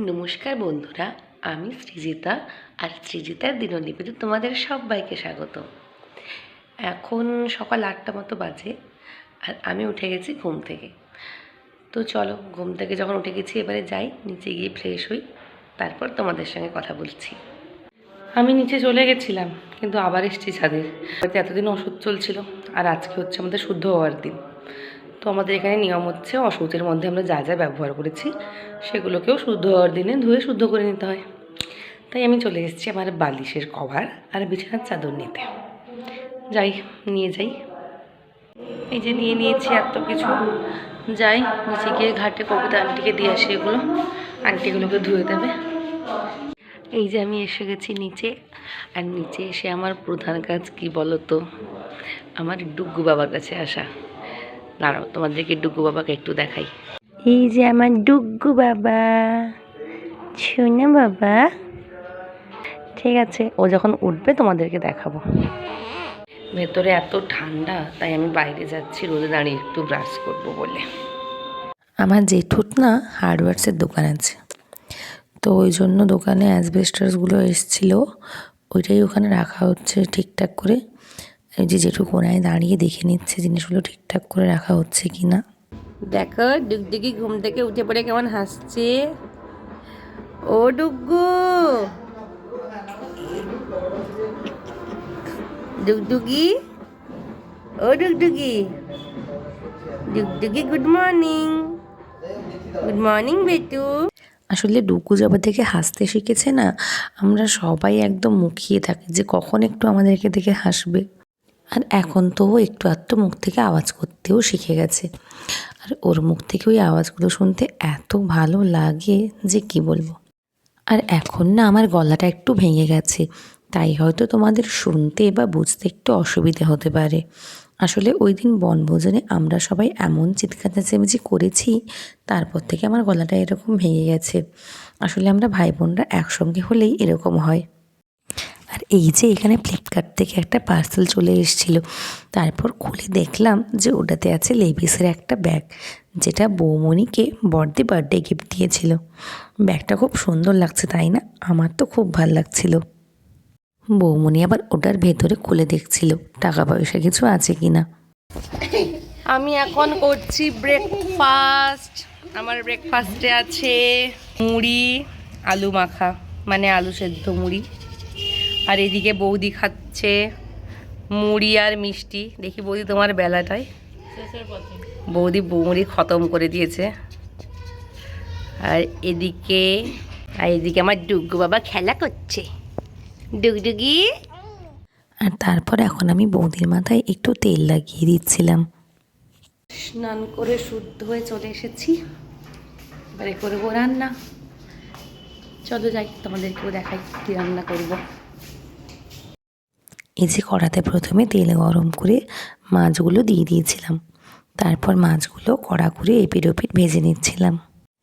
নমস্কার বন্ধুরা, আমি সৃজিতা আর সৃজিতার দিনলিপিতে তোমাদের সবাইকে স্বাগত। এখন সকাল 8টা মতো বাজে আর আমি উঠে গেছি ঘুম থেকে। তো চলো, ঘুম থেকে যখন উঠে গেছি এবারে যাই নিচে গিয়ে ফ্রেশ হই, তারপর তোমাদের সঙ্গে কথা বলছি। আমি নিচে চলে গেছিলাম কিন্তু আবার এসেছি ছাদে। এতদিন ওষুধ চলছিল আর আজকে হচ্ছে আমাদের শুদ্ধ হওয়ার দিন। তো আমাদের এখানে নিয়ম হচ্ছে ওষুধের মধ্যে আমরা যা যা ব্যবহার করেছি সেগুলোকেও শুদ্ধ হওয়ার দিনে ধুয়ে শুদ্ধ করে নিতে হয়। তাই আমি চলে এসেছি আমার বালিশের কভার আর বিছানার চাদর নিতে। যাই, নিয়ে যাই। এই যে নিয়ে নিয়েছি এত কিছু। যাই নিচে গিয়ে ঘাটে কবিতা আন্টিকে দিয়ে আসি, এগুলো আন্টিগুলোকে ধুয়ে দেবে। এই যে আমি এসে গেছি নিচে, আর নিচে এসে আমার প্রধান কাজ কি বলো তো? আমার ডুগু বাবার কাছে আসা। দাঁড়াও, তোমাদেরকে ডুগু বাবাকে একটু দেখাই। এই যে আমার ডুগু বাবা, শোনা বাবা। ঠিক আছে, ও যখন উঠবে তোমাদেরকে দেখাবো। ভেতরে এত ঠান্ডা তাই আমি বাইরে যাচ্ছি রোদে দাঁড়িয়ে একটু ব্রাশ করবো বলে। আমার জেঠুর না হার্ডওয়্যার্সের দোকান আছে, তো ওই জন্য দোকানে অ্যাসবেস্টাসগুলো এসেছিলো, ওইটাই ওখানে রাখা হচ্ছে ঠিকঠাক করে। এই যে জেঠু কোনায় দাঁড়িয়ে দেখে নিচ্ছে জিনিসগুলো ঠিকঠাক করে রাখা হচ্ছে কি না। দেখো ডুগডুগি ঘুম থেকে উঠে পড়ে কেমন হাসছে। ও ডুগু, ডুগডুগি, ও ডুগডুগি, ডুগডুগি গুড মর্নিং। গুড মর্নিং বেটু। আসলে ডুগু যাবার থেকে হাসতে শিখেছে না, আমরা সবাই একদম মুখিয়ে থাকি যে কখন একটু আমাদেরকে দেখে হাসবে। আর এখন তো ও একটু আধটু মুখ থেকে আওয়াজ করতেও শিখে গেছে, আর ওর মুখ থেকে ওই আওয়াজগুলো শুনতে এত ভালো লাগে যে কি বলবো। আর এখন না আমার গলাটা একটু ভেঙে গেছে, তাই হয়তো তোমাদের শুনতে বা বুঝতে একটু অসুবিধে হতে পারে। আসলে ওই দিন বনভোজনে আমরা সবাই এমন চিৎকার চেঁচামেচি করেছি, তারপর থেকে আমার গলাটা এরকম ভেঙে গেছে। আসলে আমরা ভাই বোনরা একসঙ্গে হলেই এরকম হয়। আর এই যে এখানে ফ্লিপকার্ট থেকে একটা পার্সেল চলে এসেছিলো, তারপর খুলে দেখলাম যে ওটাতে আছে লেভিসের একটা ব্যাগ, যেটা বৌমণিকে বড়দি বার্থডে গিফট দিয়েছিল। ব্যাগটা খুব সুন্দর লাগছে তাই না? আমার তো খুব ভালো লাগছিল। বৌমণি আবার ওটার ভেতরে খুলে দেখছিল টাকা পয়সা কিছু আছে কিনা। আমি এখন করছি ব্রেকফাস্ট। আমার ব্রেকফাস্টে আছে মুড়ি, আলু মাখা, মানে আলু সেদ্ধ মুড়ি। আর এদিকে বৌদি খাচ্ছে মুড়ি আর মিষ্টি। দেখি বৌদি তোমার বেলাটায়। বৌদি মুড়ি খতম করে দিয়েছে। আর এদিকে আমার ডুগু বাবা খেলা করছে, ডুগডুগি। আর তারপর এখন আমি বৌদির মাথায় একটু তেল লাগিয়ে দিচ্ছিলাম। স্নান করে শুদ্ধ হয়ে চলে এসেছি, এবারে করবো রান্না। চলো যাই, তোমাদেরকেও দেখাই কী রান্না করবো। এই যে কড়াতে প্রথমে তেল গরম করে মাছগুলো দিয়ে দিয়েছিলাম, তারপর মাছগুলো কড়া করে এপিট ওপিট ভেজে নিচ্ছিলাম।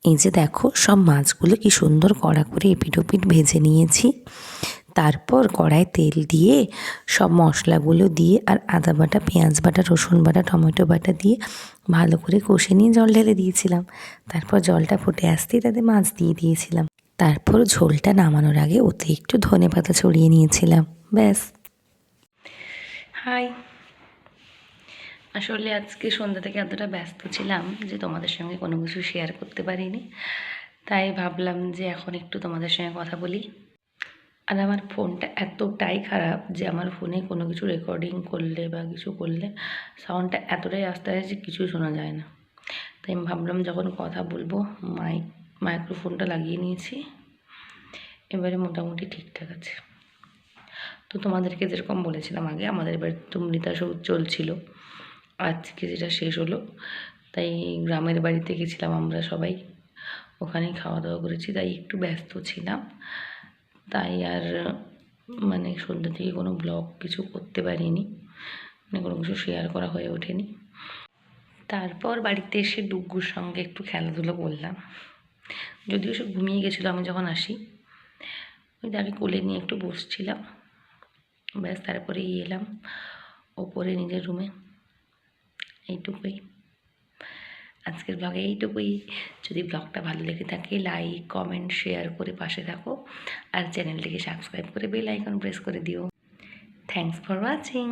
এই যে দেখো সব মাছগুলো কি সুন্দর কড়া করে এপিট ওপিট ভেজে নিয়েছি। তারপর কড়ায় তেল দিয়ে সব মশলাগুলো দিয়ে আর আদা বাটা, পেঁয়াজ বাটা, রসুন বাটা, টমেটো বাটা দিয়ে ভালো করে কষে নিয়ে জল ঢেলে দিয়েছিলাম। তারপর জলটা ফুটে আসতেই তাতে মাছ দিয়ে দিয়েছিলাম। তারপর ঝোলটা নামানোর আগে ওতে একটু ধনেপাতা ছড়িয়ে নিয়েছিলাম, ব্যাস। হাই, আসলে আজকে সন্ধ্যা থেকে এতটা ব্যস্ত ছিলাম যে তোমাদের সঙ্গে কোনো কিছু শেয়ার করতে পারিনি, তাই ভাবলাম যে এখন একটু তোমাদের সঙ্গে কথা বলি। আর আমার ফোনটা এতটাই খারাপ যে আমার ফোনে কোনো কিছু রেকর্ডিং করলে বা কিছু করলে সাউন্ডটা এতটাই আস্তে আসে যে কিছুই শোনা যায় না। তাই আমি ভাবলাম যখন কথা বলবো মাইক্রোফোনটা লাগিয়ে নিয়েছি, এবারে মোটামুটি ঠিকঠাক আছে। তো তোমাদেরকে যেরকম বলেছিলাম আগে, আমাদের বাড়িতে মৃতাসৌ চলছিল, আজকে যেটা শেষ হলো, তাই গ্রামের বাড়িতে গেছিলাম আমরা সবাই, ওখানেই খাওয়া দাওয়া করেছি, তাই একটু ব্যস্ত ছিলাম। তাই আর মানে সন্ধ্যা থেকে কোনো ব্লগ কিছু করতে পারিনি, মানে কোনো কিছু শেয়ার করা হয়ে ওঠেনি। তারপর বাড়িতে এসে ডুগ্গুর সঙ্গে একটু খেলাধুলো করলাম, যদিও সে ঘুমিয়ে গেছিলো আমি যখন আসি। ওই তাকে কোলে নিয়ে একটু বসছিলাম, ব্যাস। তারপরে এলাম ওপরে নিজের রুমে, এইটুকুই আজকের ব্লগে, এইটুকুই। যদি ব্লগটা ভালো লেগে থাকে লাইক কমেন্ট শেয়ার করে পাশে থাকো, আর চ্যানেলটিকে সাবস্ক্রাইব করে বেল আইকন প্রেস করে দিও। Thanks for watching.